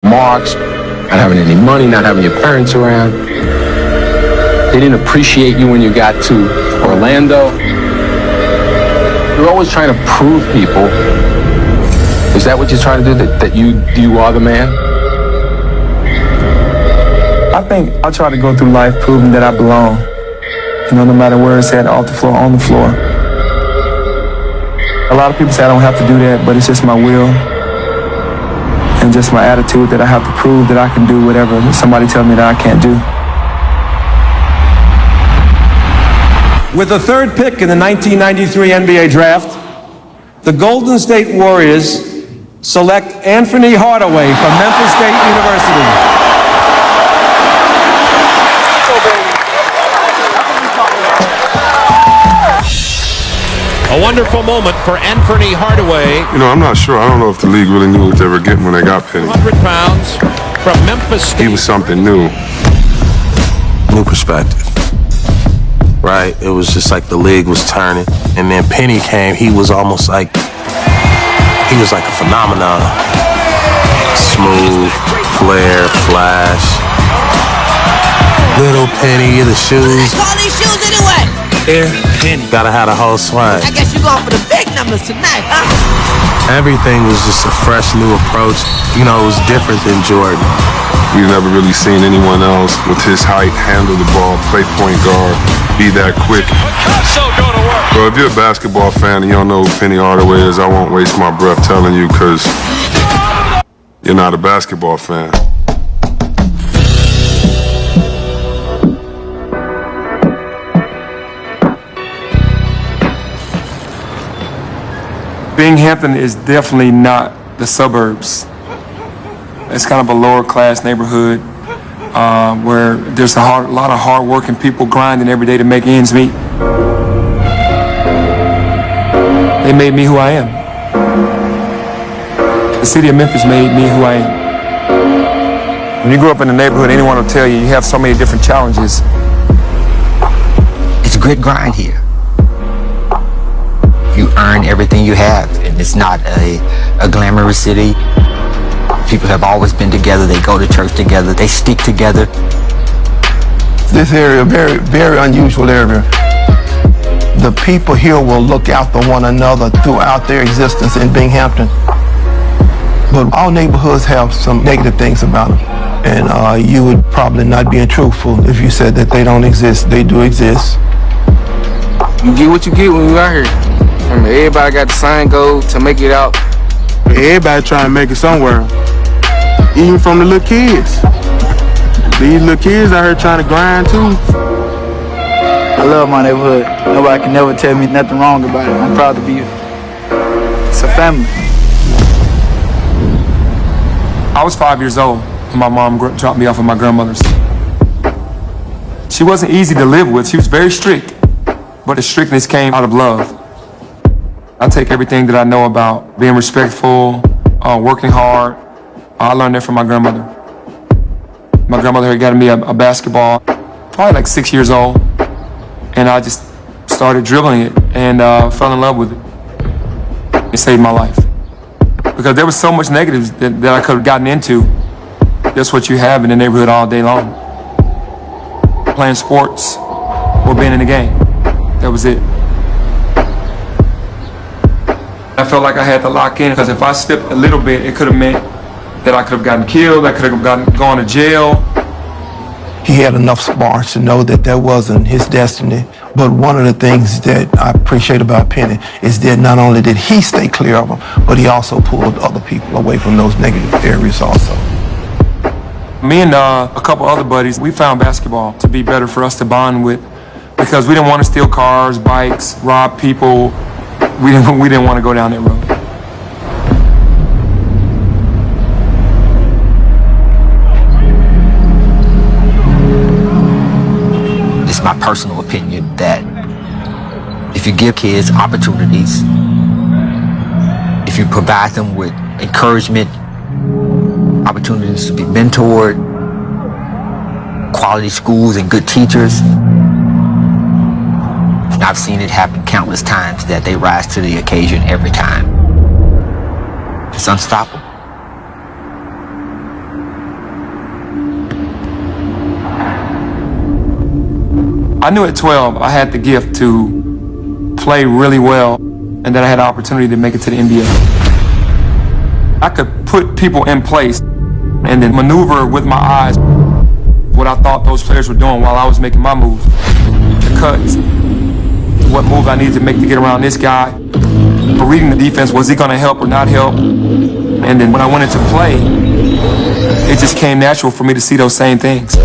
marks, not having any money, not having your parents around. They didn't appreciate you when you got to Orlando. You're always trying to prove people. Is that what you're trying to do, that you are the man? I think I try to go through life proving that I belong. You know, no matter where it's at, off the floor, on the floor. A lot of people say I don't have to do that, but it's just my will and just my attitude that I have to prove that I can do whatever somebody tells me that I can't do. With the third pick in the 1993 NBA draft, the Golden State Warriors select Anthony Hardaway from Memphis State University. A wonderful moment for Anthony Hardaway. You know, I'm not sure. I don't know if the league really knew what they were getting when they got Penny. 100 pounds from Memphis State. He was something new. New perspective. Right? It was just like the league was turning. And then Penny came, he was almost like, he was like a phenomenon. Smooth, flair, flash. Little Penny, the shoes. Call these shoes anyway. Yeah, Penny. Gotta have the whole swag. I guess you're going for the big numbers tonight, huh? Everything was just a fresh new approach. You know, it was different than Jordan. We've never really seen anyone else with his height handle the ball, play point guard, be that quick. So if you're a basketball fan and you don't know who Penny Hardaway is, I won't waste my breath telling you because you're not a basketball fan. Binghamton is definitely not the suburbs. It's kind of a lower class neighborhood where there's a lot of hard-working people grinding every day to make ends meet. They made me who I am. The city of Memphis made me who I am. When you grow up in the neighborhood, anyone will tell you you have so many different challenges. It's a grit grind here. You earn everything you have, and it's not a glamorous city. People have always been together. They go to church together. They stick together. This area, very, very unusual area. The people here will look out for one another throughout their existence in Binghamton. But all neighborhoods have some negative things about them. And you would probably not be truthful if you said that they don't exist. They do exist. You get what you get when you out here. I mean, everybody got the same goal to make it out. Everybody trying to make it somewhere. Even from the little kids. These little kids out here trying to grind too. I love my neighborhood. Nobody can never tell me nothing wrong about it. I'm proud to be here. It's a family. I was 5 years old when my mom dropped me off at my grandmother's. She wasn't easy to live with. She was very strict, but the strictness came out of love. I take everything that I know about being respectful, working hard. I learned that from my grandmother. My grandmother had gotten me a basketball, probably like 6 years old, and I just started dribbling it and fell in love with it. It saved my life. Because there was so much negatives that I could have gotten into. That's what you have in the neighborhood all day long. Playing sports or being in the game. That was it. I felt like I had to lock in because if I slipped a little bit, it could have meant that I could have gotten killed, I could have gone to jail. He had enough smarts to know that that wasn't his destiny. But one of the things that I appreciate about Penny is that not only did he stay clear of them, but he also pulled other people away from those negative areas also. Me and a couple other buddies, we found basketball to be better for us to bond with because we didn't want to steal cars, bikes, rob people. We didn't want to go down that road. It's my personal opinion that if you give kids opportunities, if you provide them with encouragement, opportunities to be mentored, quality schools and good teachers, I've seen it happen countless times that they rise to the occasion every time. It's unstoppable. I knew at 12 I had the gift to play really well and that I had the opportunity to make it to the NBA. I could put people in place and then maneuver with my eyes what I thought those players were doing while I was making my move. The cuts, what move I needed to make to get around this guy. For reading the defense, was he gonna help or not help? And then when I went into play, it just came natural for me to see those same things.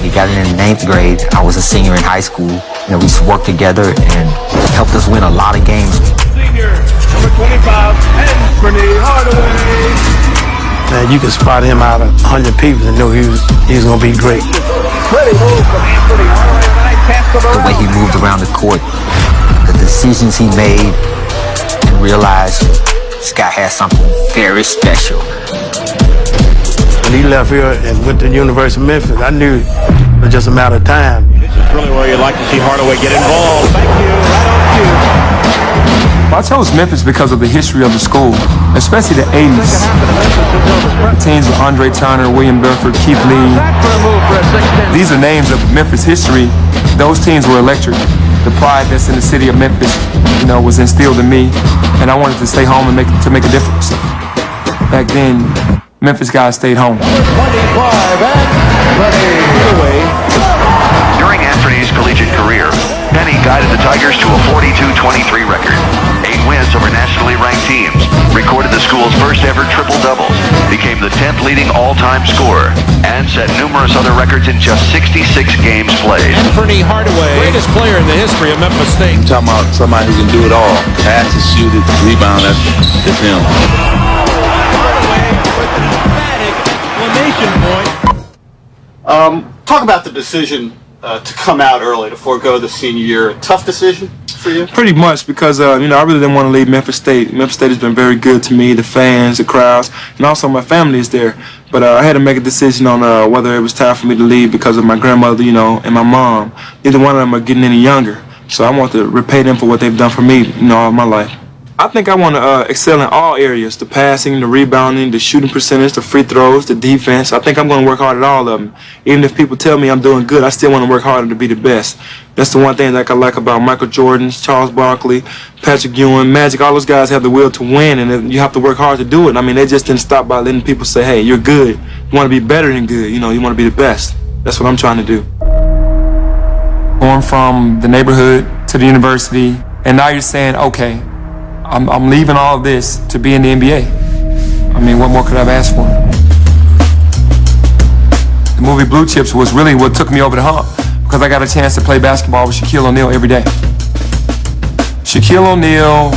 We got in the 9th grade. I was a senior in high school. You know, we used to work together and helped us win a lot of games. Senior, number 25, Anthony Hardaway. Man, you could spot him out of 100 people and know he was going to be great. Pretty move from Anthony Hardaway. Nice pass to The way he moved around the court, the decisions he made, and realized this guy had something very special. When he left here and went to the University of Memphis, I knew it was just a matter of time. This is really where you'd like to see Hardaway get involved. Thank you. Right on cue. I chose Memphis because of the history of the school, especially the 80s. Teams with Andre Turner, William Bedford, Keith Lee. These are names of Memphis history. Those teams were electric. The pride that's in the city of Memphis, you know, was instilled in me, and I wanted to stay home and make a difference. Back then, Memphis guys stayed home. During Anthony's collegiate career, Penny guided the Tigers to a 42-23 record, 8 wins over nationally ranked teams, recorded the school's first ever triple-doubles, became the 10th leading all-time scorer, and set numerous other records in just 66 games played. Anthony Hardaway, greatest player in the history of Memphis State. I'm talking about somebody who can do it all. Pass it, shoot it, rebound, that's him. Talk about the decision to come out early, to forego the senior year. A tough decision for you? Pretty much, because you know, I really didn't want to leave Memphis State. Memphis State has been very good to me, the fans, the crowds, and also my family is there. But I had to make a decision on whether it was time for me to leave because of my grandmother, you know, and my mom. Neither one of them are getting any younger, so I want to repay them for what they've done for me, you know, all my life. I think I want to excel in all areas, the passing, the rebounding, the shooting percentage, the free throws, the defense. I think I'm going to work hard at all of them. Even if people tell me I'm doing good, I still want to work harder to be the best. That's the one thing that I like about Michael Jordan, Charles Barkley, Patrick Ewing, Magic. All those guys have the will to win, and you have to work hard to do it. I mean, they just didn't stop by letting people say, hey, you're good. You want to be better than good. You know, you want to be the best. That's what I'm trying to do. Going from the neighborhood to the university, and now you're saying, okay, I'm leaving all of this to be in the NBA. I mean, what more could I have asked for? The movie Blue Chips was really what took me over the hump, because I got a chance to play basketball with Shaquille O'Neal every day. Shaquille O'Neal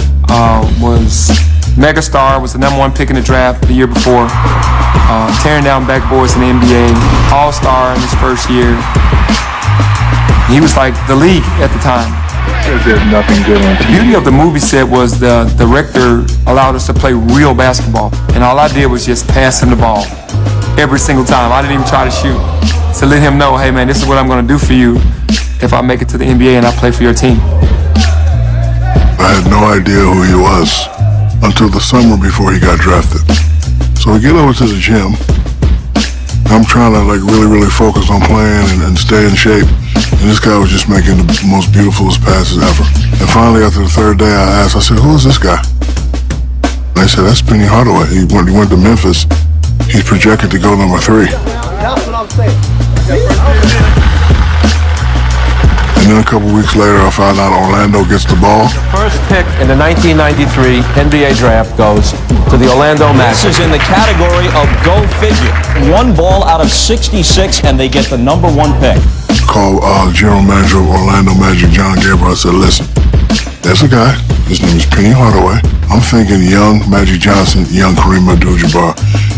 was megastar, was the #1 pick in the draft the year before, tearing down backboards in the NBA, all-star in his first year. He was like the league at the time. There's nothing good on The beauty of the movie set was the director allowed us to play real basketball, and all I did was just pass him the ball every single time. I didn't even try to shoot. To let him know, hey man, this is what I'm going to do for you if I make it to the NBA and I play for your team. I had no idea who he was until the summer before he got drafted. So I get over to the gym. I'm trying to like really focus on playing and stay in shape. And this guy was just making the most beautifulest passes ever. And finally, after the third day, I asked, I said, who is this guy? And they said, that's Penny Hardaway. He went to Memphis. He's projected to go number 3. That's what I'm saying. And then a couple weeks later, I found out Orlando gets the ball. The first pick in the 1993 NBA draft goes to the Orlando Magic. This is in the category of go figure. 1 ball out of 66, and they get the #1 pick. Called general manager of Orlando Magic, John Gabriel. I said, listen, there's a guy. His name is Penny Hardaway. I'm thinking young Magic Johnson, young Kareem Abdul-Jabbar.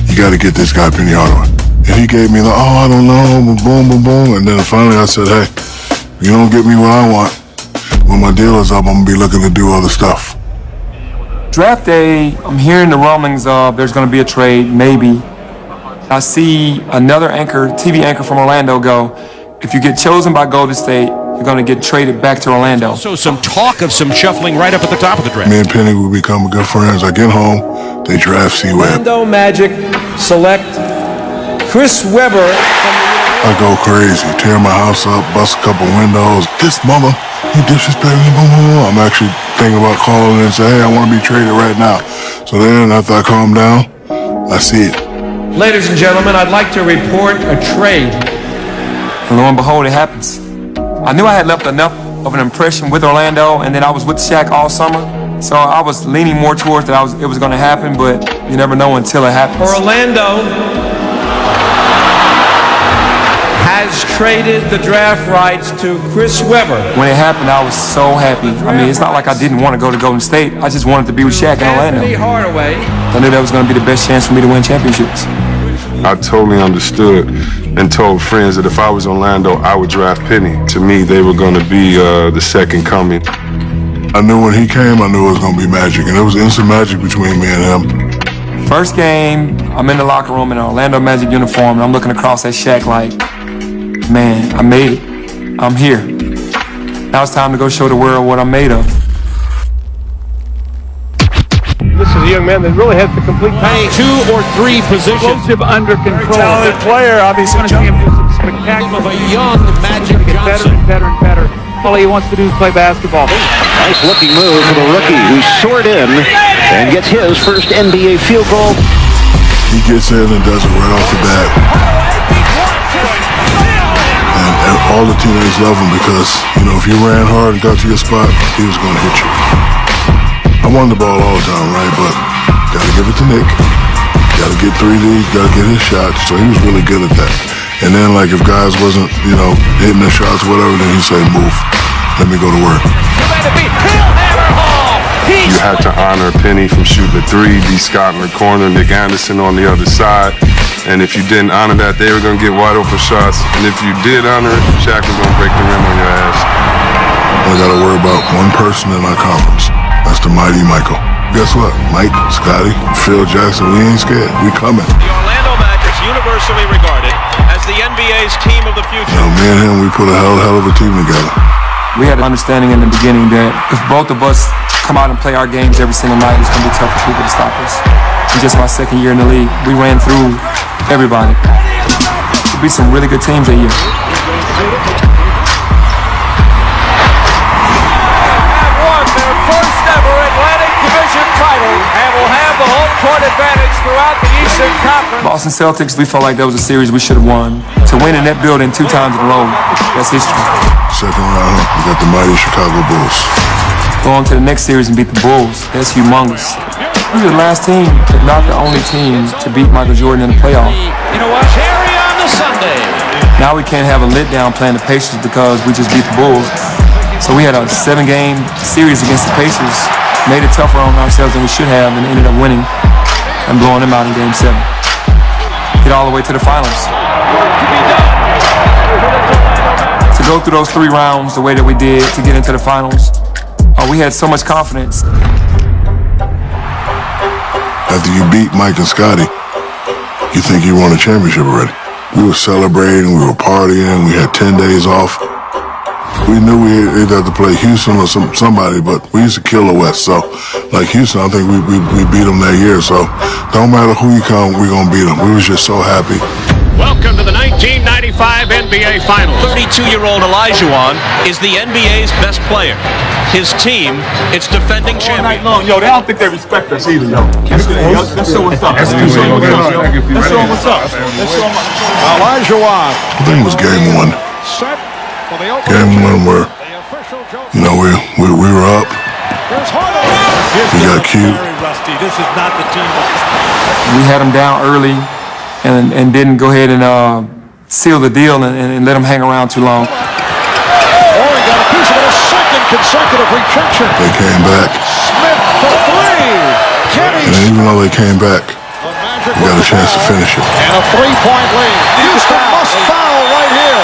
You got to get this guy, Penny Hardaway. And he gave me the, I don't know, boom. And then finally I said, hey, you don't get me what I want. When my deal is up, I'm going to be looking to do other stuff. Draft day, I'm hearing the rumblings of there's going to be a trade, maybe. I see another anchor, TV anchor from Orlando go, if you get chosen by Golden State, you're going to get traded back to Orlando. So some talk of some shuffling right up at the top of the draft. Me and Penny will become good friends. I get home, they draft C-Webb. Orlando Magic select Chris Webber from the I go crazy, tear my house up, bust a couple windows. This mama, you disrespect me, mama. I'm actually thinking about calling and say, hey, I want to be traded right now. So then after I calm down, I see it. Ladies and gentlemen, I'd like to report a trade. And lo and behold, it happens. I knew I had left enough of an impression with Orlando, and then I was with Shaq all summer. So I was leaning more towards that it was going to happen, but you never know until it happens. Orlando has traded the draft rights to Chris Webber. When it happened, I was so happy. I mean, it's not like I didn't want to go to Golden State. I just wanted to be with Shaq in Orlando. Anthony Hardaway. I knew that was going to be the best chance for me to win championships. I totally understood and told friends that if I was Orlando, I would draft Penny. To me, they were going to be the second coming. I knew when he came, I knew it was going to be magic, and it was instant magic between me and him. First game, I'm in the locker room in an Orlando Magic uniform, and I'm looking across at Shaq like, man, I made it. I'm here. Now it's time to go show the world what I'm made of. This is a young man that really has the complete package. 2 or 3 positions. Explosive, under control. Talented player, obviously. Going to see him do some spectacular. Of a young Magic Get Johnson. better and better and better. All he wants to do is play basketball. Nice looking move for the rookie who soared in and gets his first NBA field goal. He gets in and does it right off the bat. And all the teammates love him because, if you ran hard and got to your spot, he was going to hit you. I wanted the ball all the time, right? But got to give it to Nick. Got to get 3D, got to get his shots. So he was really good at that. And then, if guys wasn't, hitting their shots or whatever, then he'd say, move. Let me go to work. You had to honor Penny from shooting the 3, D. Scott in the corner, Nick Anderson on the other side. And if you didn't honor that, they were going to get wide open shots. And if you did honor it, Shaq was going to break the rim on your ass. I got to worry about one person in our conference. That's the mighty Michael. Guess what? Mike, Scotty, Phil Jackson, we ain't scared. We coming. The Orlando Magic's universally regarded as the NBA's team of the future. Me and him, we put a hell of a team together. We had an understanding in the beginning that if both of us come out and play our games every single night, it's going to be tough for people to stop us. In just my second year in the league, we ran through everybody. There'll be some really good teams that year. And will have the home court advantage throughout the Eastern Conference. Boston Celtics, we felt like that was a series we should have won. To win in that building 2 times in a row, that's history. Second round, we got the mighty Chicago Bulls. Go on to the next series and beat the Bulls. That's humongous. We were the last team, if not the only team, to beat Michael Jordan in the playoff. You know what? Cherry on the Sunday. Now we can't have a lit down playing the Pacers because we just beat the Bulls. So we had a 7-game series against the Pacers. Made it tougher on ourselves than we should have, and ended up winning and blowing them out in Game 7. Get all the way to the finals. To go through those 3 rounds the way that we did to get into the finals, we had so much confidence. After you beat Mike and Scotty, you think you won a championship already. We were celebrating, we were partying, we had 10 days off. We knew we either had to play Houston or somebody, but we used to kill the West. So, like Houston, I think we beat them that year. So, don't matter who you come, we're going to beat them. We was just so happy. Welcome to the 1995 NBA Finals. 32-year-old Olajuwon is the NBA's best player. His team, its defending champion. All night long. Yo, they don't think they respect us either, yo. Let's show what's up. Let's show them what's up. Olajuwon. I think it was game 1. Game 1 where, we were up. We got cute. We had them down early and didn't go ahead and seal the deal and let them hang around too long. He got a piece of it, a second consecutive rejection. They came back. Smith for 3. And even though they came back, we got a chance to finish it. And a 3-point lead. Houston must foul right here.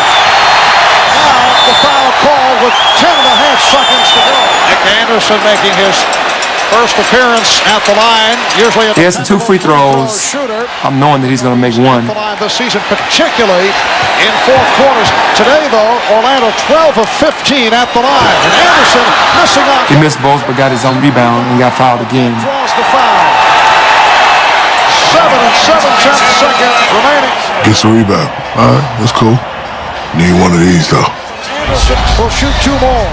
Now the foul call with 10.5 seconds to go. Nick Anderson making his first appearance at the line. Usually he has 2 free throws. I'm knowing that he's going to make 1. This season, particularly in fourth quarters. Today, though, Orlando 12 of 15 at the line. And Anderson missing out. He missed both, but got his own rebound and got fouled again. Draws the foul. 7 and 7/10 seconds remaining. Get gets a rebound. All right, that's cool. Need one of these, though. Anderson will shoot 2 more.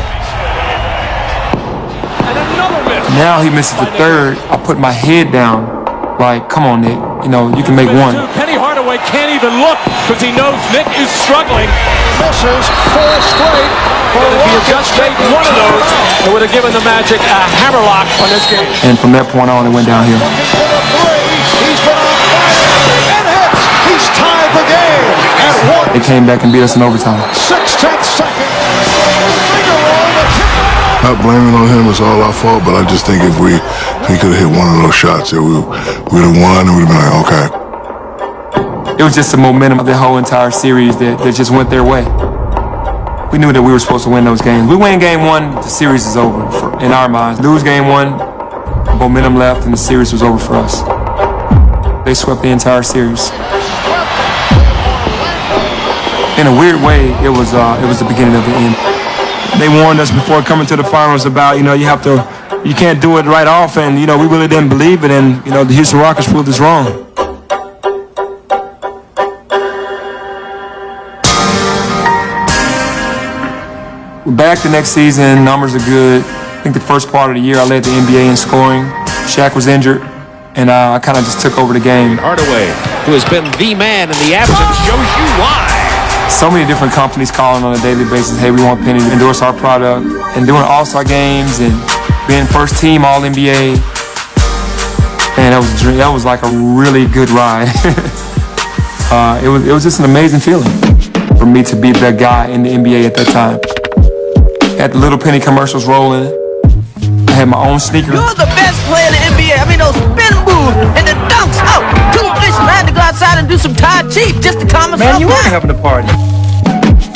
Now he misses the third. I put my head down. Like, come on, Nick. You know, you can make one. Penny Hardaway can't even look because he knows Nick is struggling. Misses 4 straight. If he had just made one of those, it would have given the Magic a hammerlock on this game. And from that point on, it went downhill. He's been on fire and hits. He's tied the game at 1. They came back and beat us in overtime. 6/10 seconds. Not blaming on him, it's all our fault, but I just think if he could have hit one of those shots, we'd have won and we'd have been like, okay. It was just the momentum of the whole entire series that just went their way. We knew that we were supposed to win those games. We win game 1, the series is over in our minds. Lose game 1, momentum left, and the series was over for us. They swept the entire series. In a weird way, it was the beginning of the end. They warned us before coming to the finals about, you can't do it right off, and, we really didn't believe it, and, the Houston Rockets proved us wrong. We're back the next season, numbers are good. I think the first part of the year I led the NBA in scoring. Shaq was injured, and I kind of just took over the game. Hardaway, who has been the man in the absence, shows you why. So many different companies calling on a daily basis, hey, we want Penny to endorse our product, and doing all-star games and being first team All-NBA. Man, that was a dream. That was like a really good ride. It was just an amazing feeling for me to be the guy in the NBA at that time. Had the Little Penny commercials rolling. I had my own sneaker. You're the best player in the NBA. I mean, those spin moves and the dunks. Oh, too delicious. I had to go outside and do some Tai Chi just to calm myself down. Man, you were having a party.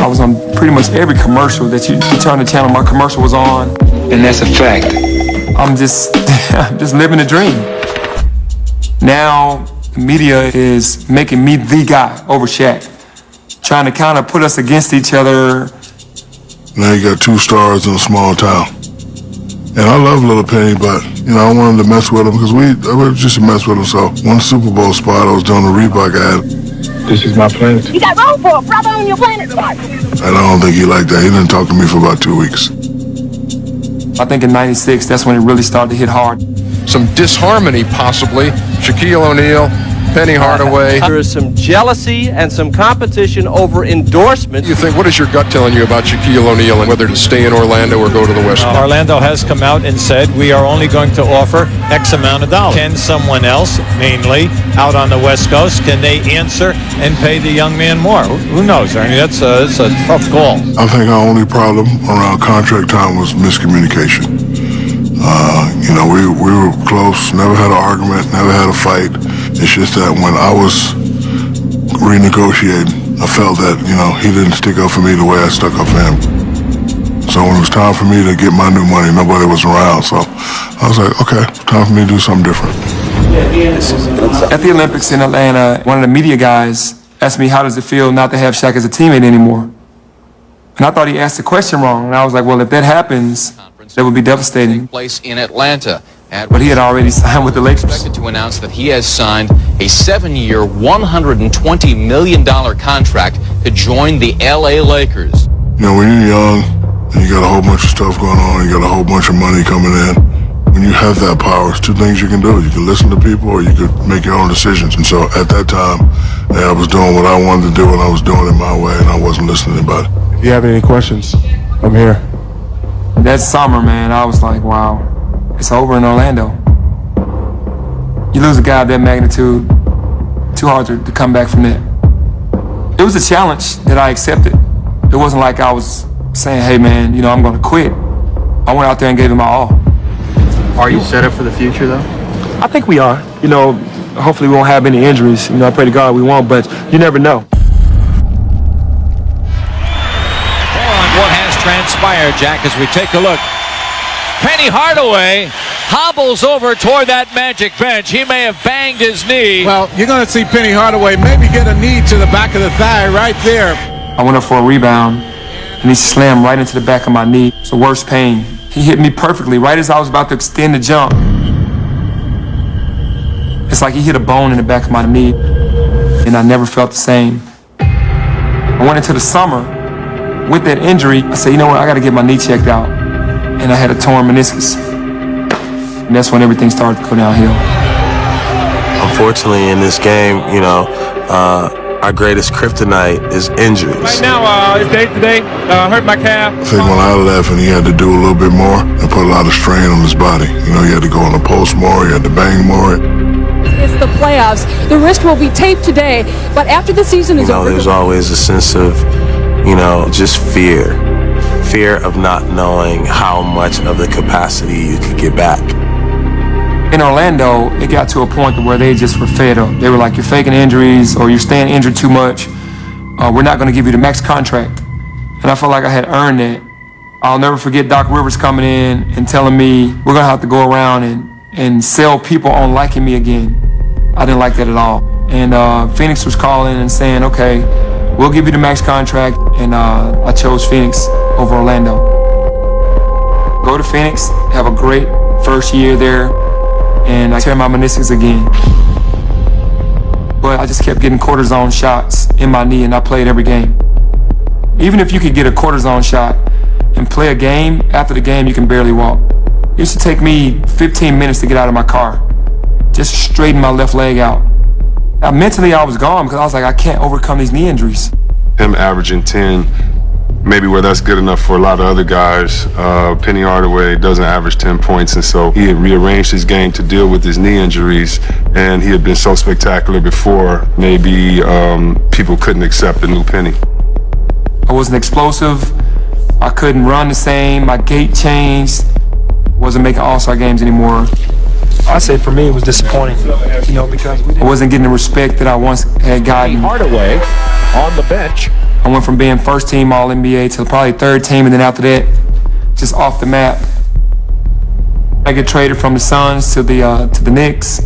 I was on pretty much every commercial that you turn the channel, my commercial was on. And that's a fact. I'm just living a dream. Now, the media is making me the guy over Shaq. Trying to kind of put us against each other. Now you got 2 stars in a small town. And I love Little Penny, but, I wanted to mess with him because we were just to mess with him. So one Super Bowl spot, I was doing a Reebok ad. This is my planet. You got room for a brother on your planet. And I don't think he liked that. He didn't talk to me for about 2 weeks. I think in '96, that's when it really started to hit hard. Some disharmony, possibly. Shaquille O'Neal, Penny Hardaway. There is some jealousy and some competition over endorsements. What is your gut telling you about Shaquille O'Neal and whether to stay in Orlando or go to the West Coast? Orlando has come out and said we are only going to offer X amount of dollars. Can someone else, mainly out on the West Coast, can they answer and pay the young man more? Who knows? I mean, it's a tough call. I think our only problem around contract time was miscommunication. We were close, never had an argument, never had a fight. It's just that when I was renegotiating, I felt that, he didn't stick up for me the way I stuck up for him. So when it was time for me to get my new money, nobody was around. So I was like, okay, it's time for me to do something different. At the Olympics in Atlanta, one of the media guys asked me, how does it feel not to have Shaq as a teammate anymore? And I thought he asked the question wrong. And I was like, well, if that happens, that would be devastating. Place in Atlanta. But he had already signed with the Lakers. Expected to announce that he has signed a 7-year, $120 million contract to join the LA Lakers. When you're young and you got a whole bunch of stuff going on, you got a whole bunch of money coming in, when you have that power, it's 2 things you can do. You can listen to people or you could make your own decisions. And so at that time, I was doing what I wanted to do and I was doing it my way and I wasn't listening to anybody. If you have any questions, I'm here. That summer, man, I was like, wow, it's over in Orlando. You lose a guy of that magnitude, too hard to come back from that. It was a challenge that I accepted. It wasn't like I was saying, hey, man, I'm going to quit. I went out there and gave it my all. Are you set up for the future, though? I think we are. Hopefully we won't have any injuries. I pray to God we won't, but you never know. What has transpired, Jack, as we take a look. Penny Hardaway hobbles over toward that Magic bench. He may have banged his knee. Well, you're going to see Penny Hardaway maybe get a knee to the back of the thigh right there. I went up for a rebound, and he slammed right into the back of my knee. It's the worst pain. He hit me perfectly right as I was about to extend the jump. It's like he hit a bone in the back of my knee. and I never felt the same. I went into the summer with that injury. I said, you know what, I got to get my knee checked out. And I had a torn meniscus. And that's when everything started to go downhill. Unfortunately, in this game, our greatest kryptonite is injuries. Right now, it's day today. Hurt my calf. I think when I left and he had to do a little bit more and put a lot of strain on his body. He had to go on the post more, he had to bang more. It's the playoffs. The wrist will be taped today, but after the season is over. There's always a sense of, just fear. Fear of not knowing how much of the capacity you could get back. In Orlando, it got to a point where they just were fed up. They were like, you're faking injuries or you're staying injured too much. We're not going to give you the max contract. And I felt like I had earned it. I'll never forget Doc Rivers coming in and telling me, we're going to have to go around and sell people on liking me again. I didn't like that at all. And Phoenix was calling and saying, okay, we'll give you the max contract. And I chose Phoenix over Orlando. Go to Phoenix, have a great first year there. And I tear my meniscus again. But I just kept getting cortisone shots in my knee and I played every game. Even if you could get a cortisone shot and play a game, after the game you can barely walk. It used to take me 15 minutes to get out of my car. Just straighten my left leg out. Mentally I was gone because I was like, I can't overcome these knee injuries. Him averaging 10, maybe where that's good enough for a lot of other guys. Penny Hardaway doesn't average 10 points, and so he had rearranged his game to deal with his knee injuries, and he had been so spectacular before, maybe people couldn't accept the new Penny. I wasn't explosive. I couldn't run the same. My gait changed. Wasn't making All-Star games anymore. I said for me it was disappointing, because I wasn't getting the respect that I once had gotten. Hardaway on the bench. I went from being first team All-NBA to probably third team, and then after that, just off the map. I get traded from the Suns to the Knicks.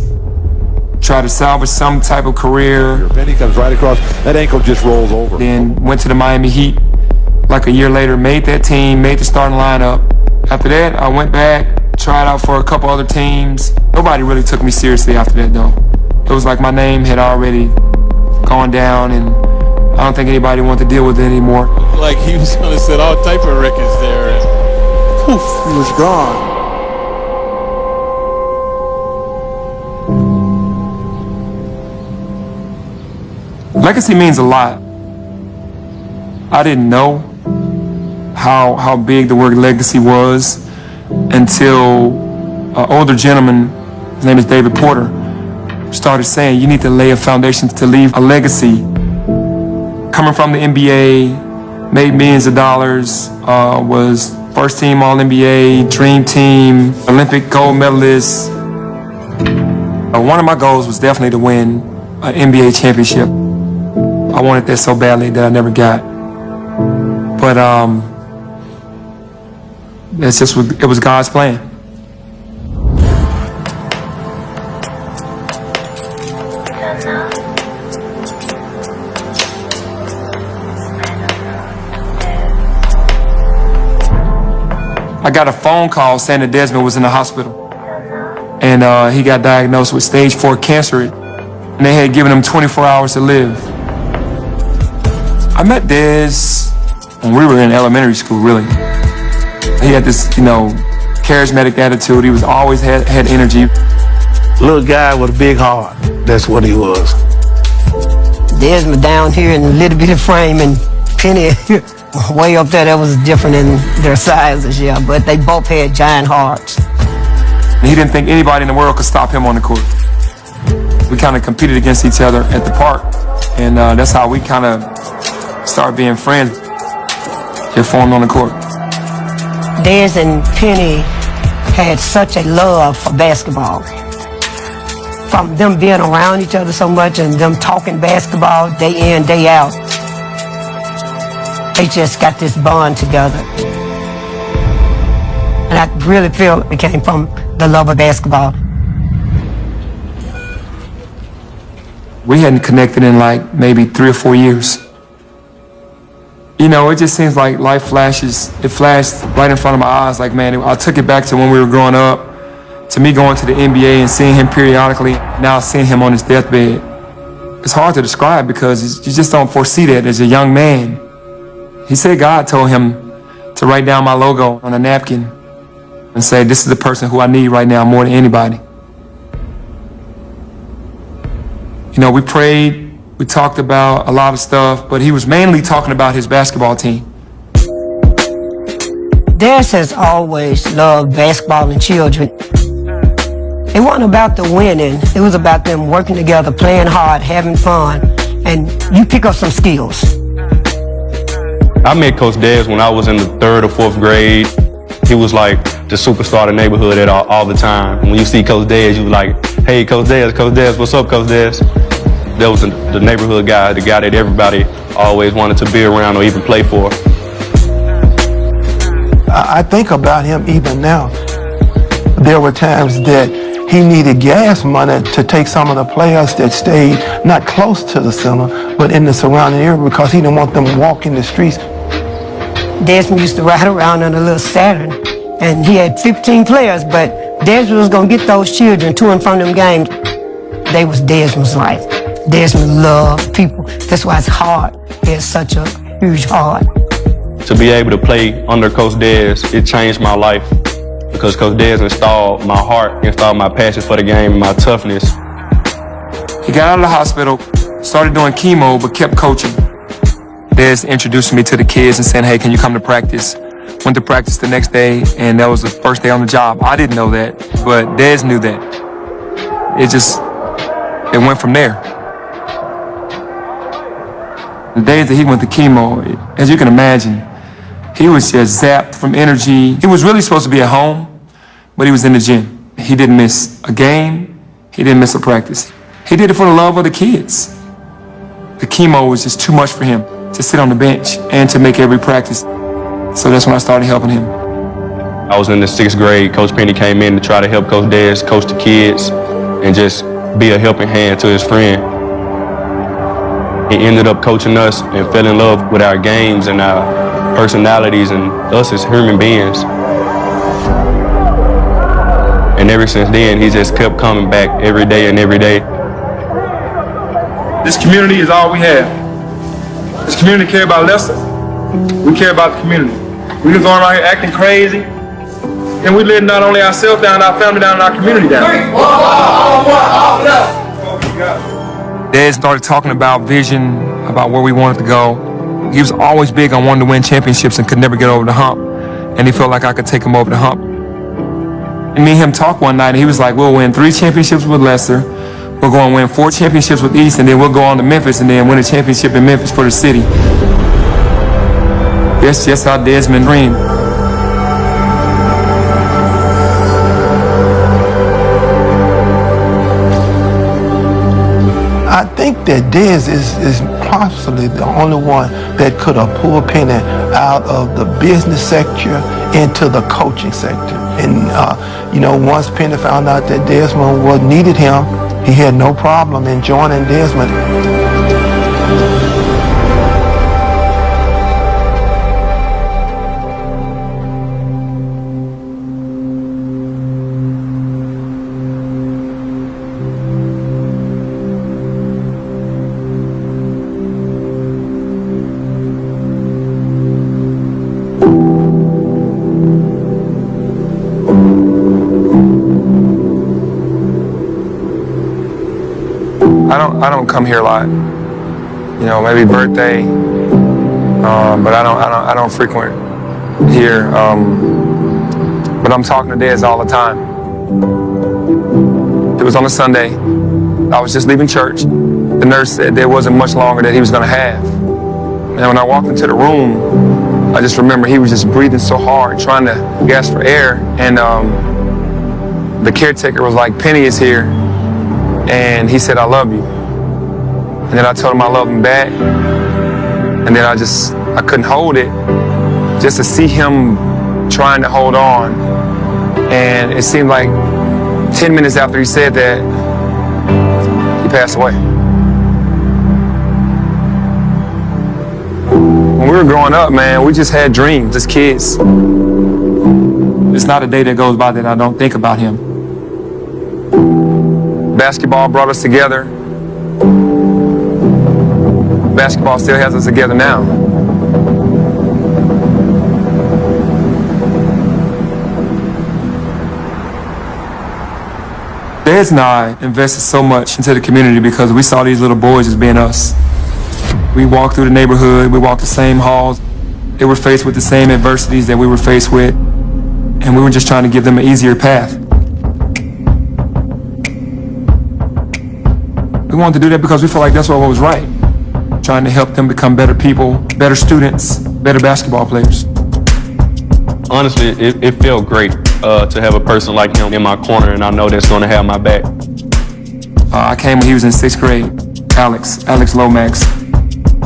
Try to salvage some type of career. Penny comes right across. That ankle just rolls over. Then went to the Miami Heat. Like a year later, made that team, made the starting lineup. After that, I went back, tried out for a couple other teams. Nobody really took me seriously after that, though. It was like my name had already gone down, and I don't think anybody wanted to deal with it anymore. Like he was going to set all type of records there. And poof, he was gone. Legacy means a lot. I didn't know how big the word legacy was until an older gentleman, his name is David Porter, started saying you need to lay a foundation to leave a legacy. Coming from the NBA, made millions of dollars, was first team All-NBA, dream team, Olympic gold medalist. One of my goals was definitely to win an NBA championship. I wanted that so badly that I never got. But it was God's plan. I got a phone call saying that Desmond was in the hospital. And he got diagnosed with stage 4 cancer. And they had given him 24 hours to live. I met Dez when we were in elementary school, really. He had this, charismatic attitude. He was always had energy. Little guy with a big heart. That's what he was. Desmond down here in a little bit of frame, and Penny way up there. That was different in their sizes, yeah. But they both had giant hearts. He didn't think anybody in the world could stop him on the court. We kind of competed against each other at the park, and that's how we kind of started being friends. Get formed on the court. Dez and Penny had such a love for basketball. From them being around each other so much and them talking basketball day in, day out, they just got this bond together. And I really feel it came from the love of basketball. We hadn't connected in like maybe 3 or 4 years. It just seems like life flashes. It flashed right in front of my eyes. Like, man, I took it back to when we were growing up, to me going to the NBA and seeing him periodically, now seeing him on his deathbed. it's hard to describe because you just don't foresee that as a young man. He said God told him to write down my logo on a napkin and say, this is the person who I need right now more than anybody. You know, we prayed, we talked about a lot of stuff, but he was mainly talking about his basketball team. Des has always loved basketball and children. It wasn't about the winning. It was about them working together, playing hard, having fun, and you pick up some skills. I met Coach Des when I was in the 3rd or 4th grade. He was like the superstar of the neighborhood all the time. When you see Coach Des, you like, hey, Coach Des, what's up, Coach Des? That was the neighborhood guy, the guy that everybody always wanted to be around or even play for. I think about him even now. There were times that he needed gas money to take some of the players that stayed not close to the center, but in the surrounding area because he didn't want them walking the streets. Desmond used to ride around on a little Saturn, and he had 15 players, but Desmond was going to get those children to and from them games. They was Desmond's life. Desmond loved people. That's why it's hard. He has such a huge heart. To be able to play under Coach Des, it changed my life because Coach Des installed my heart, installed my passion for the game and my toughness. He got out of the hospital, started doing chemo, but kept coaching. Des introduced me to the kids and said, hey, can you come to practice? Went to practice the next day, and that was the first day on the job. I didn't know that, but Des knew that. It went from there. The days that he went to chemo, as you can imagine, he was just zapped from energy. He was really supposed to be at home, but he was in the gym. He didn't miss a game. He didn't miss a practice. He did it for the love of the kids. The chemo was just too much for him to sit on the bench and to make every practice. So that's when I started helping him. I was in the 6th grade. Coach Penny came in to try to help Coach Des coach the kids and just be a helping hand to his friend. He ended up coaching us and fell in love with our games and our personalities and us as human beings. And ever since then, he just kept coming back every day and every day. This community is all we have. This community care about Lester. We care about the community. We just going around here acting crazy, and we let not only ourselves down, our family down, and our community down. Dad started talking about vision, about where we wanted to go. He was always big on wanting to win championships and could never get over the hump. And he felt like I could take him over the hump. And me and him talked one night, and he was like, we'll win 3 championships with Lester. We're going to win 4 championships with East, and then we'll go on to Memphis and then win a championship in Memphis for the city. That's just how Desmond dreamed. I think that Des is possibly the only one that could have pulled Penny out of the business sector into the coaching sector. And, once Penny found out that Desmond needed him, he had no problem in joining Desmond. I don't come here a lot. Maybe birthday, but I don't frequent here. But I'm talking to Des all the time. It was on a Sunday. I was just leaving church. The nurse said there wasn't much longer that he was going to have. And when I walked into the room, I just remember he was just breathing so hard, trying to gasp for air. And the caretaker was like, Penny is here. And he said, I love you. And then I told him I love him back. And then I couldn't hold it. Just to see him trying to hold on. And it seemed like 10 minutes after he said that, he passed away. When we were growing up, man, we just had dreams as kids. It's not a day that goes by that I don't think about him. Basketball brought us together. basketball still has us together now. Dez and I invested so much into the community because we saw these little boys as being us. We walked through the neighborhood, we walked the same halls. They were faced with the same adversities that we were faced with, and we were just trying to give them an easier path. We wanted to do that because we felt like that's what was right. Trying to help them become better people, better students, better basketball players. Honestly, it felt great to have a person like him in my corner, and I know that's going to have my back. I came when he was in 6th grade, Alex Lomax.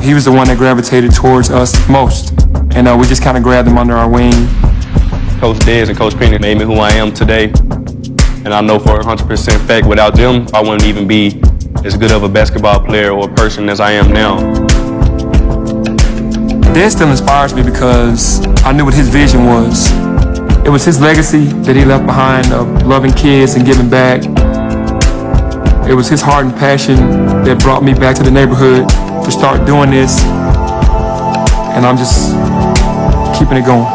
He was the one that gravitated towards us most, and we just kind of grabbed him under our wing. Coach Dez and Coach Penny made me who I am today, and I know for 100% fact without them, I wouldn't even be as good of a basketball player or person as I am now. Dez still inspires me because I knew what his vision was. It was his legacy that he left behind of loving kids and giving back. It was his heart and passion that brought me back to the neighborhood to start doing this. And I'm just keeping it going.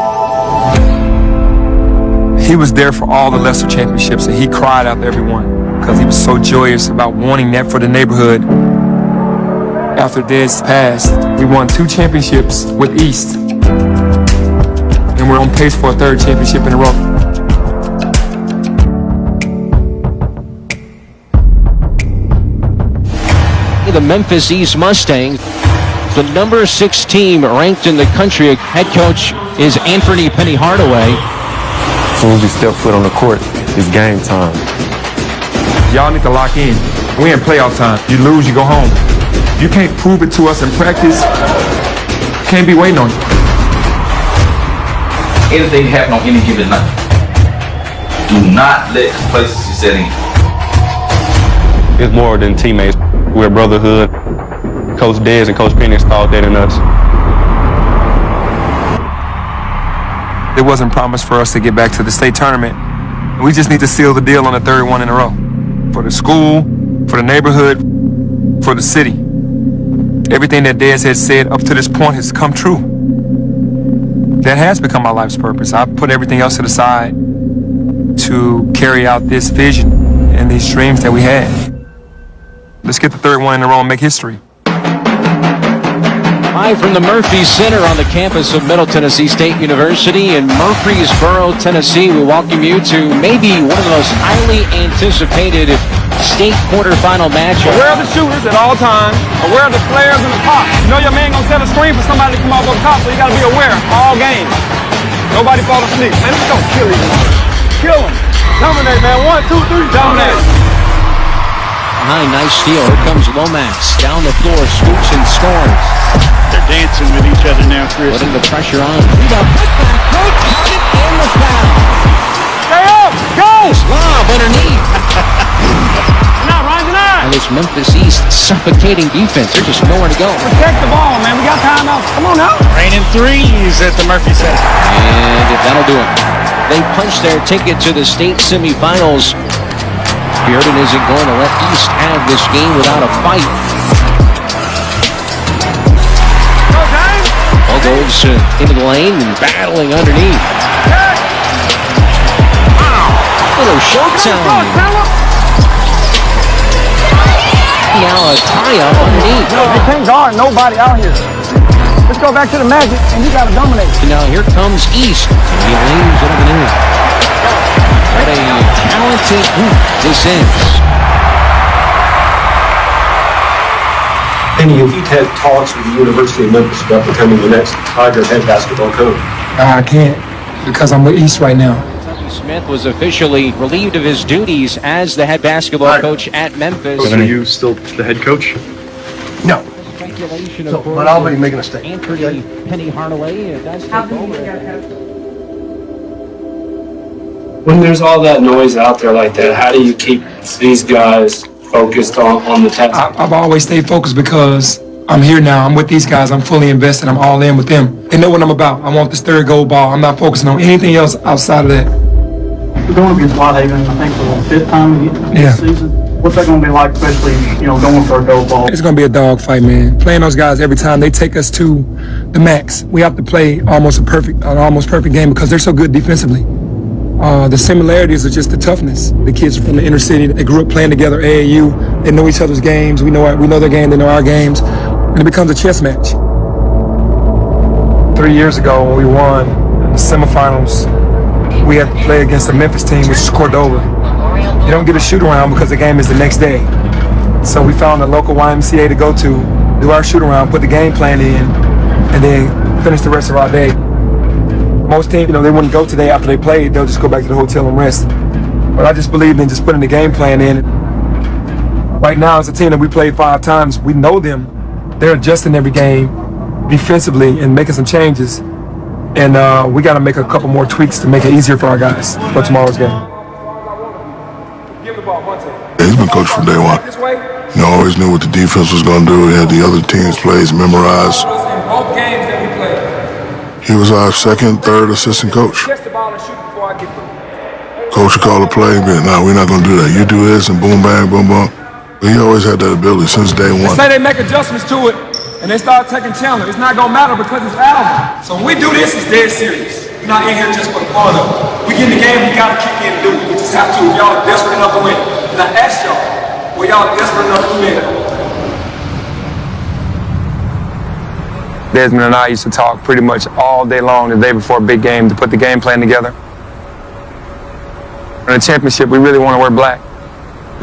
He was there for all the Lester championships, and he cried out to everyone because he was so joyous about wanting that for the neighborhood. After Dez passed, we won 2 championships with East, and we're on pace for a 3rd championship in a row. The Memphis East Mustangs, the number 6 team ranked in the country. Head coach is Anthony Penny Hardaway. As soon as we step foot on the court, it's game time. Y'all need to lock in. We in playoff time. You lose, you go home. You can't prove it to us in practice. Can't be waiting on you. Anything happen on any given night, do not let complacency set in. It's more than teammates. We're a brotherhood. Coach Dez and Coach Penny installed that in us. It wasn't promised for us to get back to the state tournament. We just need to seal the deal on the 3rd one in a row. For the school, for the neighborhood, for the city. Everything that Dez had said up to this point has come true. That has become my life's purpose. I put everything else to the side to carry out this vision and these dreams that we had. Let's get the 3rd one in a row and make history. Live from the Murphy Center on the campus of Middle Tennessee State University in Murfreesboro, Tennessee, we welcome you to maybe one of the most highly anticipated state quarterfinal matchups. Aware of the shooters at all times, aware of the players in the top. You know your man gonna set a screen for somebody to come off up top, so you gotta be aware all games. Nobody fall asleep. Man, let's go kill him. Kill him. Dominate, man. 1, 2, 3, dominate. Behind, nice steal. Here comes Lomax. Down the floor, scoops and scores. They're dancing with each other now, Chris. Putting the pressure on. Rebound, putback, great target, and the foul. Stay up, go! Lob underneath. And this Memphis East suffocating defense. They're just nowhere to go. Protect the ball, man. We got timeouts. Come on now. Raining threes at the Murphy Center. And that'll do it. They punch their ticket to the state semifinals. Bearden isn't going to let East have this game without a fight. Ball goes into the lane and battling underneath. Little showtime. Now a tie-up underneath. No, you can't guard nobody out here. Let's go back to the Magic, and you got to dominate. Now here comes East. He lays it up and in. What a talented group this is. Penny, have you had talks with the University of Memphis about becoming the next Tiger head basketball coach? I can't, because I'm with East right now. Smith was officially relieved of his duties as the head basketball coach at Memphis. So are you still the head coach? No. So, but I'll be making a statement. Anthony Penny Hardaway does take over. When there's all that noise out there like that, how do you keep these guys focused on the task? I've always stayed focused because I'm here now. I'm with these guys. I'm fully invested. I'm all in with them. They know what I'm about. I want this 3rd gold ball. I'm not focusing on anything else outside of that. We're going against Whitehaven, I think, for the 5th time this season. What's that going to be like, especially, going for a gold ball? It's going to be a dogfight, man. Playing those guys every time, they take us to the max. We have to play an almost perfect game because they're so good defensively. The similarities are just the toughness. The kids are from the inner city. They grew up playing together, AAU. They know each other's games. We know their game. They know our games. And it becomes a chess match. 3 years ago when we won the semifinals, we had to play against a Memphis team, which is Cordova. You don't get a shoot-around because the game is the next day. So we found a local YMCA to go to, do our shoot-around, put the game plan in, and then finish the rest of our day. Most teams, they wouldn't go today after they played. They'll just go back to the hotel and rest. But I just believe in just putting the game plan in. Right now, it's a team that we played 5 times. We know them. They're adjusting every game defensively and making some changes. And we got to make a couple more tweaks to make it easier for our guys for tomorrow's game. He's been coached from day one. Always knew what the defense was going to do. He had the other team's plays memorized. He was our second, third assistant coach. Coach would call a play, but no, we're not going to do that. You do this and boom, bang, boom, boom. But he always had that ability since day one. Say they make adjustments to it and they start taking Chandler. It's not going to matter because it's Alvin. So when we do this, it's dead serious. We're not in here just for the fun of it. We get in the game, we got to kick in and do it. We just have to. If y'all are desperate enough to win. And I asked y'all, were y'all desperate enough to win? Desmond and I used to talk pretty much all day long the day before a big game to put the game plan together. In the championship, we really want to wear black.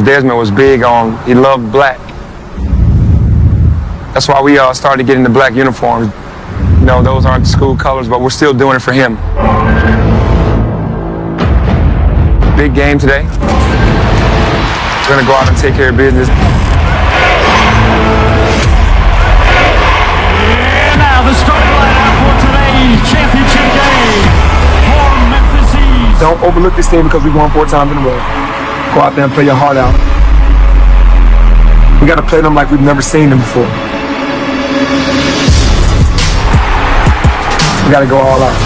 Desmond was big on, he loved black. That's why we all started getting the black uniforms. Those aren't the school colors, but we're still doing it for him. Big game today. We're gonna go out and take care of business. And now the starting lineup for today's championship game for Memphis East. Don't overlook this team because we won 4 times in a row. Go out there and play your heart out. We got to play them like we've never seen them before. We got to go all out.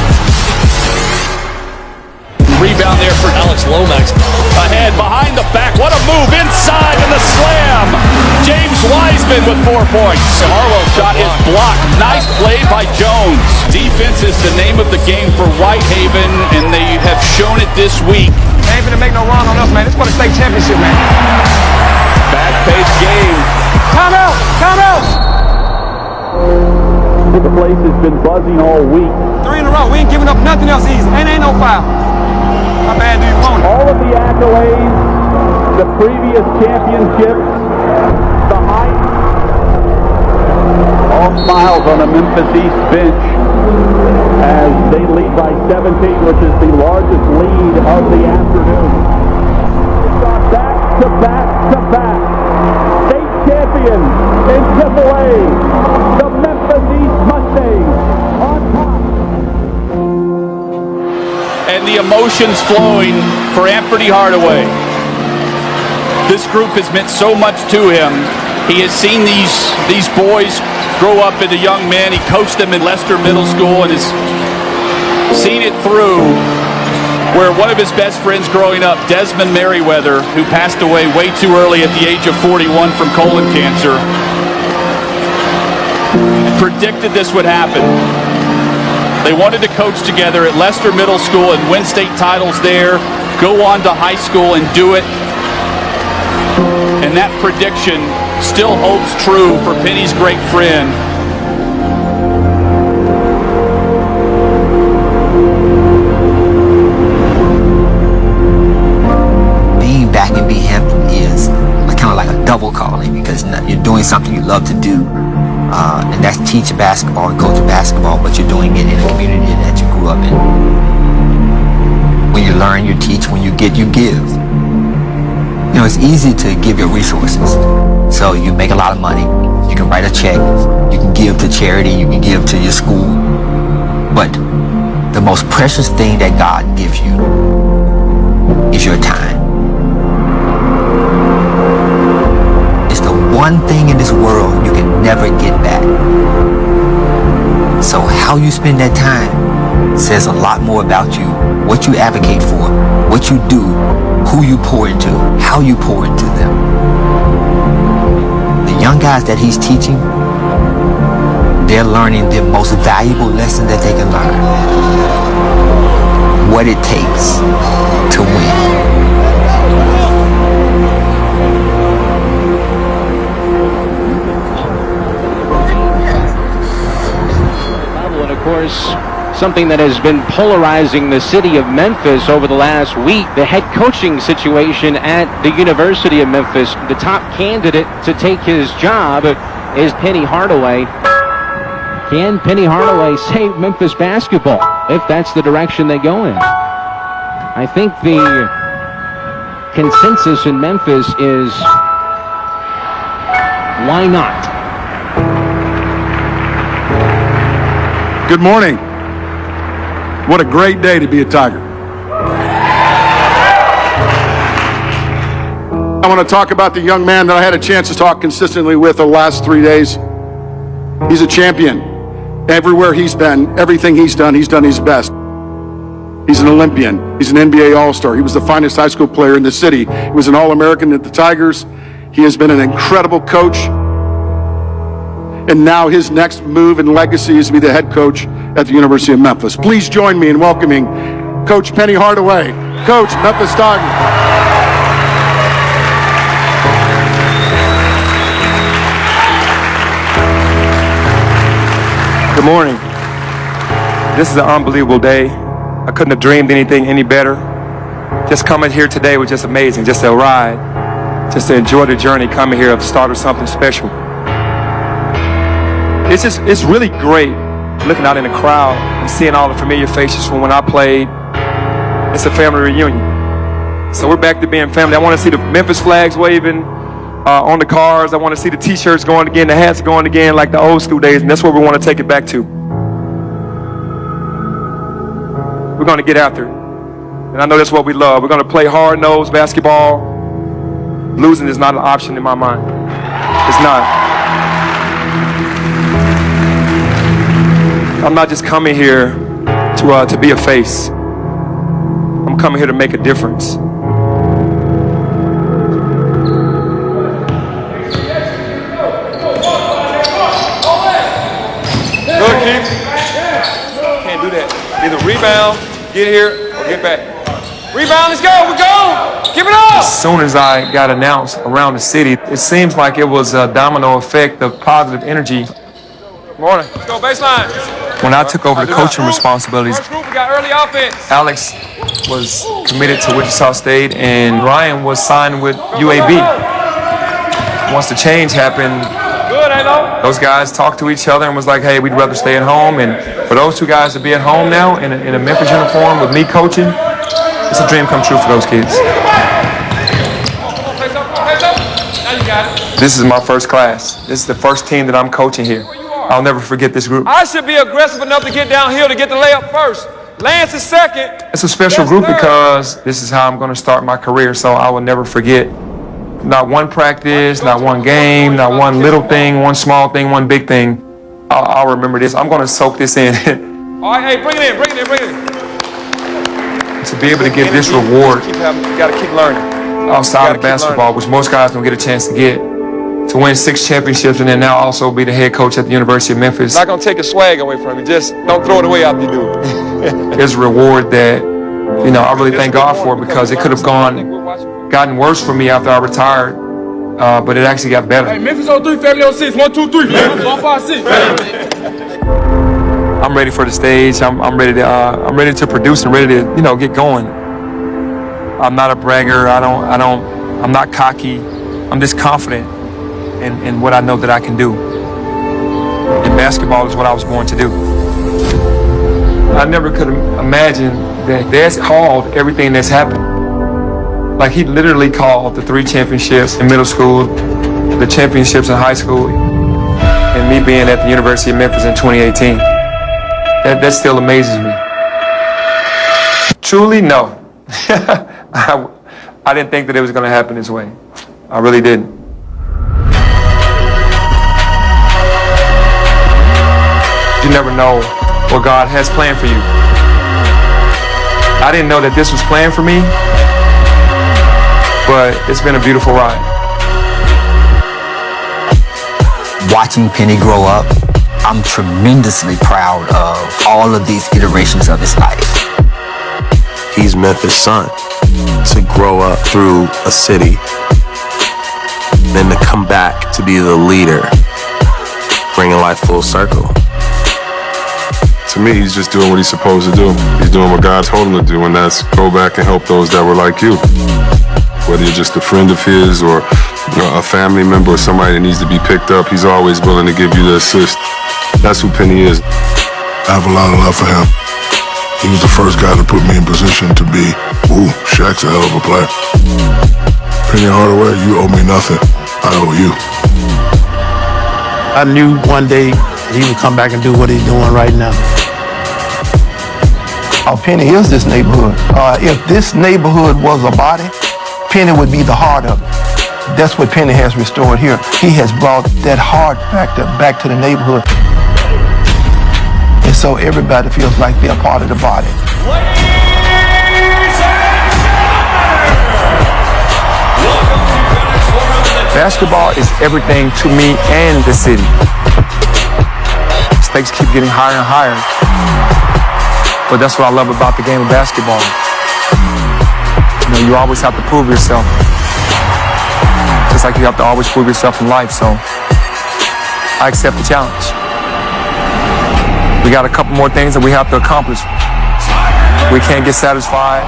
Rebound there for Alex Lomax. Ahead, behind the back. What a move inside and the slam. James Wiseman with 4 points. Harwell's shot is blocked. Nice play by Jones. Defense is the name of the game for Whitehaven, and they have shown it this week. They ain't gonna make no run on us, man. This is for the state championship, man. Fast-paced game. Time out! Time out! The place has been buzzing all week. 3 in a row. We ain't giving up nothing else easy. And ain't no foul. How bad do you want it? All of the accolades, the previous championships, the hype. All smiles on the Memphis East bench as they lead by 17, which is the largest lead of the afternoon. It's on back-to-back-to-back. State champion in AAA, the Memphis East Mustangs on top. And the emotions flowing for Anthony Hardaway. This group has meant so much to him. He has seen these boys grow up into young men. He coached them in Leicester Middle School and has seen it through, where one of his best friends growing up, Desmond Merriweather, who passed away way too early at the age of 41 from colon cancer, predicted this would happen. They wanted to coach together at Leicester Middle School and win state titles there, go on to high school and do it. And that prediction still holds true for Penny's great friend. Being back in B Hampton is kind of like a double calling because you're doing something you love to do. And that's teach basketball and coach basketball, but you're doing it in a community that you grew up in. When you learn, you teach. When you get, you give. It's easy to give your resources. So you make a lot of money. You can write a check. You can give to charity. You can give to your school. But the most precious thing that God gives you is your time. It's the one thing in this world you can never get back. So how you spend that time says a lot more about you, what you advocate for, what you do, who you pour into, how you pour into them. young guys that he's teaching, they're learning the most valuable lesson that they can learn. What it takes to win. And of course, something that has been polarizing the city of Memphis over the last week, the head coaching situation at the University of Memphis. The top candidate to take his job is Penny Hardaway. Can Penny Hardaway save Memphis basketball if that's the direction they go in? I think the consensus in Memphis is, why not? Good morning. What a great day to be a Tiger. I want to talk about the young man that I had a chance to talk consistently with the last 3 days. He's a champion. Everywhere he's been, everything he's done his best. He's an Olympian. He's an NBA All-Star. He was the finest high school player in the city. He was an All-American at the Tigers. He has been an incredible coach. And now his next move and legacy is to be the head coach at the University of Memphis. Please join me in welcoming Coach Penny Hardaway, Coach, Memphis Tigers. Good morning. This is an unbelievable day. I couldn't have dreamed anything any better. Just coming here today was just amazing, just to ride, just to enjoy the journey coming here, of start of something special. It's really great looking out in the crowd and seeing all the familiar faces from when I played. It's a family reunion. So we're back to being family. I want to see the Memphis flags waving on the cars. I want to see the t-shirts going again, the hats going again like the old school days, and that's where we want to take it back to. We're going to get after it. And I know that's what we love. We're going to play hard-nosed basketball. Losing is not an option in my mind. It's not. I'm not just coming here to be a face. I'm coming here to make a difference. Good, Keith. Can't do that. Either rebound, get here, or get back. Rebound, let's go, we go! Give it up! As soon as I got announced around the city, it seems like it was a domino effect of positive energy. Good morning. Let's go, baseline. When I took over the coaching responsibilities, Alex was committed to Wichita State and Ryan was signed with UAB. Once the change happened, those guys talked to each other and was like, hey, we'd rather stay at home. And for those two guys to be at home now in a Memphis uniform with me coaching, it's a dream come true for those kids. This is my first class. This is the first team that I'm coaching here. I'll never forget this group. I should be aggressive enough to get downhill to get the layup first. Lance is second. It's a special group because this is how I'm going to start my career, so I will never forget. Not one practice, not one game, not one little thing, one small thing, one big thing. I'll remember this. I'm going to soak this in. All right, hey, bring it in. To be able to get this reward, you got to keep learning. Outside of basketball, which most guys don't get a chance to get. To win 6 championships and then now also be the head coach at the University of Memphis. Not going to take a swag away from you. Just don't throw it away after you do it. It's a reward that, I really thank God for because it could have gotten worse for me after I retired, but it actually got better. Hey, Memphis on 3, family on 6. 1, 2, 3. 1, 5, 6. I'm ready for the stage. I'm ready to produce and ready to, get going. I'm not a bragger. I'm not cocky. I'm just confident in what I know that I can do. And basketball is what I was born to do. I never could imagine that Dad's called everything that's happened. Like he literally called the 3 championships in middle school, the championships in high school, and me being at the University of Memphis in 2018. That still amazes me. Truly, no. I didn't think that it was going to happen this way. I really didn't. You never know what God has planned for you. I didn't know that this was planned for me, but it's been a beautiful ride. watching Penny grow up, I'm tremendously proud of all of these iterations of his life. He's Memphis' son. To grow up through a city, then to come back to be the leader, bringing life full circle. To me, he's just doing what he's supposed to do. He's doing what God told him to do, and that's go back and help those that were like you. Whether you're just a friend of his or a family member or somebody that needs to be picked up, he's always willing to give you the assist. That's who Penny is. I have a lot of love for him. He was the first guy to put me in position to be, ooh, Shaq's a hell of a player. Penny Hardaway, you owe me nothing. I owe you. I knew one day he would come back and do what he's doing right now. Penny is this neighborhood. If this neighborhood was a body, Penny would be the heart of it. That's what Penny has restored here. He has brought that heart back to the neighborhood. And so everybody feels like they're part of the body. Basketball is everything to me and the city. Stakes keep getting higher and higher. But that's what I love about the game of basketball. You know, you always have to prove yourself. Just like you have to always prove yourself in life, so I accept the challenge. We got a couple more things that we have to accomplish. We can't get satisfied